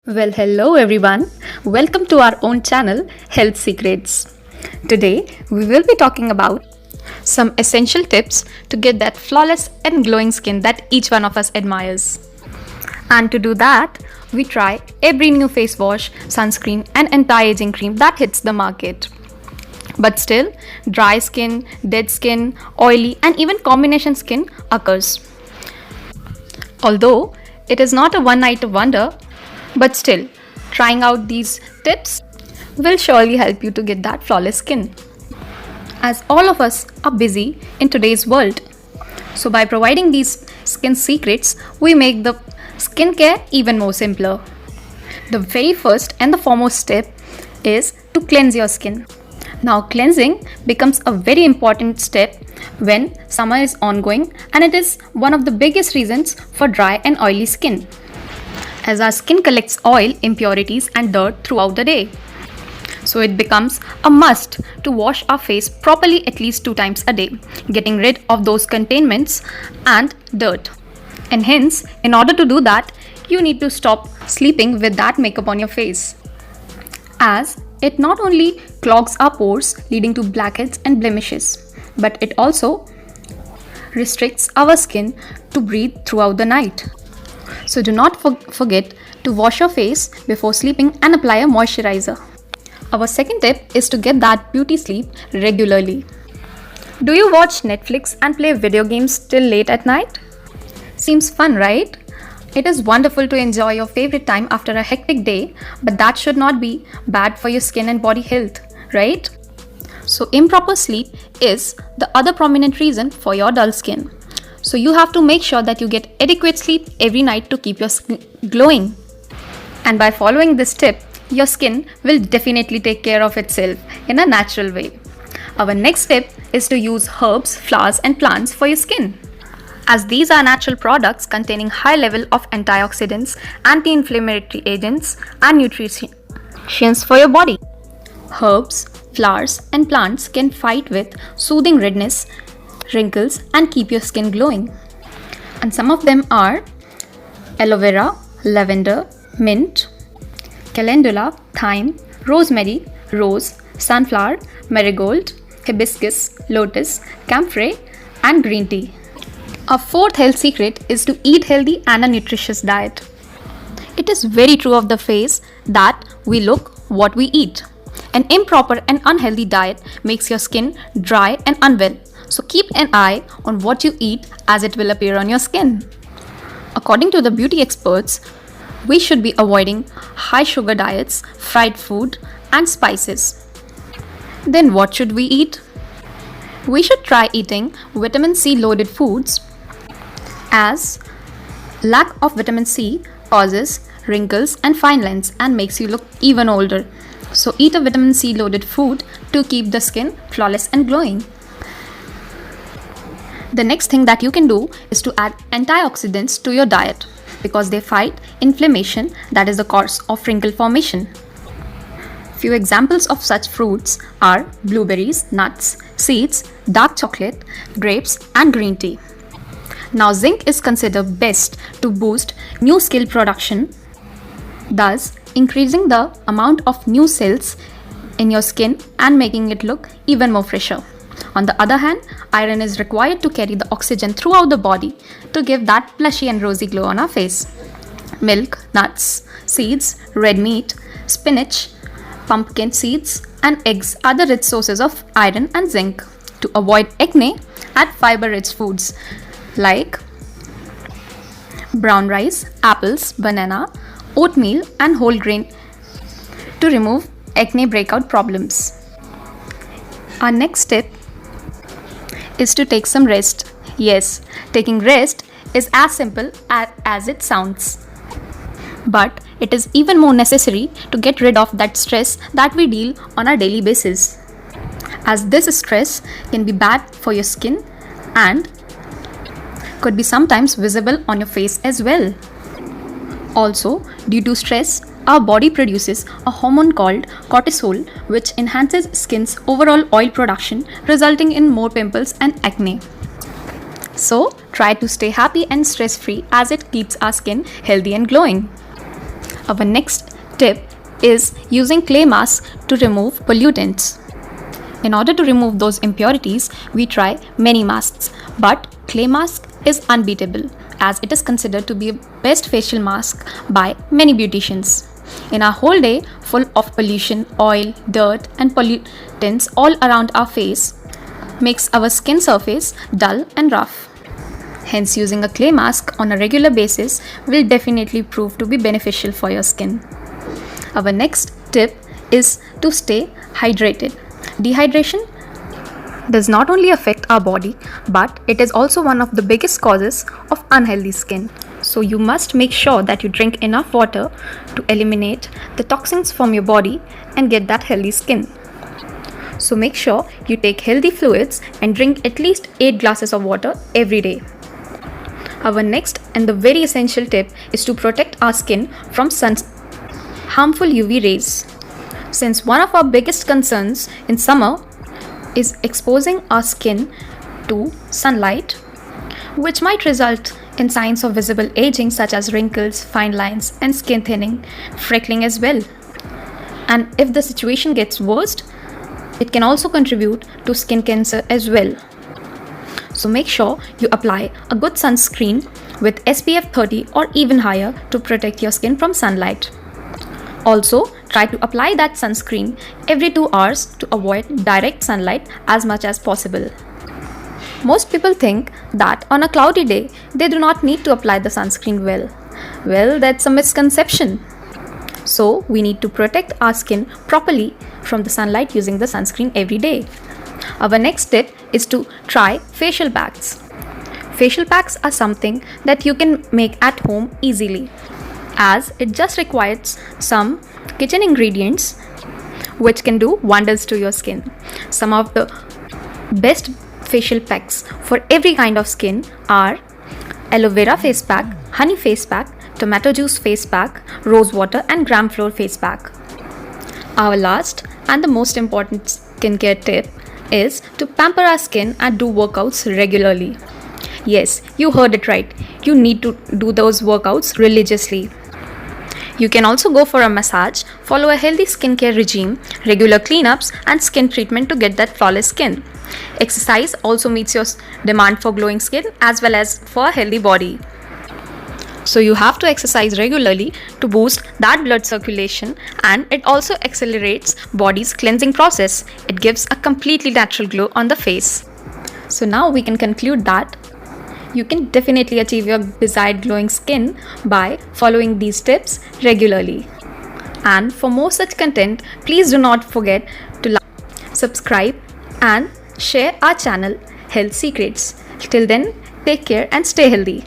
Well, hello everyone. Welcome to our own channel, Health Secrets. Today, we will be talking about some essential tips to get that flawless and glowing skin that each one of us admires. And to do that, we try every new face wash, sunscreen, and anti-aging cream that hits the market. But still, dry skin, dead skin, oily, and even combination skin occurs. Although it is not a one night wonder, but still, trying out these tips will surely help you to get that flawless skin. As all of us are busy in today's world. So, by providing these skin secrets, we make the skincare even more simpler. The very first and the foremost step is to cleanse your skin. Now, cleansing becomes a very important step when summer is ongoing, and it is one of the biggest reasons for dry and oily skin, as our skin collects oil, impurities, and dirt throughout the day. So it becomes a must to wash our face properly at least 2 times a day, getting rid of those contaminants and dirt. And hence, in order to do that, you need to stop sleeping with that makeup on your face, as it not only clogs our pores, leading to blackheads and blemishes, but it also restricts our skin to breathe throughout the night. So do not forget to wash your face before sleeping and apply a moisturizer. Our second tip is to get that beauty sleep regularly. Do you watch Netflix and play video games till late at night? Seems fun, right? It is wonderful to enjoy your favorite time after a hectic day, but that should not be bad for your skin and body health, right? So improper sleep is the other prominent reason for your dull skin. So you have to make sure that you get adequate sleep every night to keep your skin glowing. And by following this tip, your skin will definitely take care of itself in a natural way. Our next tip is to use herbs, flowers, and plants for your skin, as these are natural products containing high level of antioxidants, anti-inflammatory agents, and nutrients for your body. Herbs, flowers, and plants can fight with soothing redness, wrinkles, and keep your skin glowing. And some of them are aloe vera, lavender, mint, calendula, thyme, rosemary, rose, sunflower, marigold, hibiscus, lotus, camphor, and green tea. Our fourth health secret is to eat healthy and a nutritious diet. It is very true of the phrase that we look what we eat. An improper and unhealthy diet makes your skin dry and unwell. So keep an eye on what you eat, as it will appear on your skin. According to the beauty experts, we should be avoiding high sugar diets, fried food, and spices. Then what should we eat? We should try eating vitamin C loaded foods, as lack of vitamin C causes wrinkles and fine lines and makes you look even older. So eat a vitamin C loaded food to keep the skin flawless and glowing. The next thing that you can do is to add antioxidants to your diet, because they fight inflammation, that is the cause of wrinkle formation. Few examples of such fruits are blueberries, nuts, seeds, dark chocolate, grapes, and green tea. Now, zinc is considered best to boost new cell production, thus increasing the amount of new cells in your skin and making it look even more fresher. On the other hand, iron is required to carry the oxygen throughout the body to give that plushy and rosy glow on our face. Milk, nuts, seeds, red meat, spinach, pumpkin seeds, and eggs are the rich sources of iron and zinc. To avoid acne, add fiber-rich foods like brown rice, apples, banana, oatmeal, and whole grain to remove acne breakout problems. Our next tip is to take some rest. Yes, taking rest is as simple as it sounds. But it is even more necessary to get rid of that stress that we deal on a daily basis, as this stress can be bad for your skin and could be sometimes visible on your face as well. Also, due to stress, our body produces a hormone called cortisol, which enhances skin's overall oil production, resulting in more pimples and acne. So, try to stay happy and stress-free, as it keeps our skin healthy and glowing. Our next tip is using clay masks to remove pollutants. In order to remove those impurities, we try many masks, but clay mask is unbeatable as it is considered to be the best facial mask by many beauticians. In our whole day full of pollution, oil, dirt and pollutants all around our face makes our skin surface dull and rough. Hence, using a clay mask on a regular basis will definitely prove to be beneficial for your skin. Our next tip is to stay hydrated. Dehydration does not only affect our body, but it is also one of the biggest causes of unhealthy skin. So you must make sure that you drink enough water to eliminate the toxins from your body and get that healthy skin. So make sure you take healthy fluids and drink at least 8 glasses of water every day. Our next and the very essential tip is to protect our skin from sun's harmful UV rays. Since one of our biggest concerns in summer is exposing our skin to sunlight, which might result in signs of visible aging such as wrinkles, fine lines, and skin thinning, freckling as well. And if the situation gets worse, it can also contribute to skin cancer as well. So make sure you apply a good sunscreen with SPF 30 or even higher to protect your skin from sunlight. Also, try to apply that sunscreen every 2 hours to avoid direct sunlight as much as possible. Most people think that on a cloudy day, they do not need to apply the sunscreen well. Well, that's a misconception. So, we need to protect our skin properly from the sunlight using the sunscreen every day. Our next tip is to try facial packs. Facial packs are something that you can make at home easily, as it just requires some kitchen ingredients which can do wonders to your skin. Some of the best facial packs for every kind of skin are aloe vera face pack, honey face pack, tomato juice face pack, rose water and gram flour face pack. Our last and the most important skincare tip is to pamper our skin and do workouts regularly. Yes, you heard it right. You need to do those workouts religiously. You can also go for a massage, follow a healthy skincare regime, regular cleanups, and skin treatment to get that flawless skin. Exercise also meets your demand for glowing skin as well as for a healthy body. So you have to exercise regularly to boost that blood circulation, and it also accelerates body's cleansing process. It gives a completely natural glow on the face. So now we can conclude that you can definitely achieve your desired glowing skin by following these tips regularly. And for more such content, please do not forget to like, subscribe and share our channel Health Secrets. Till then, take care and stay healthy.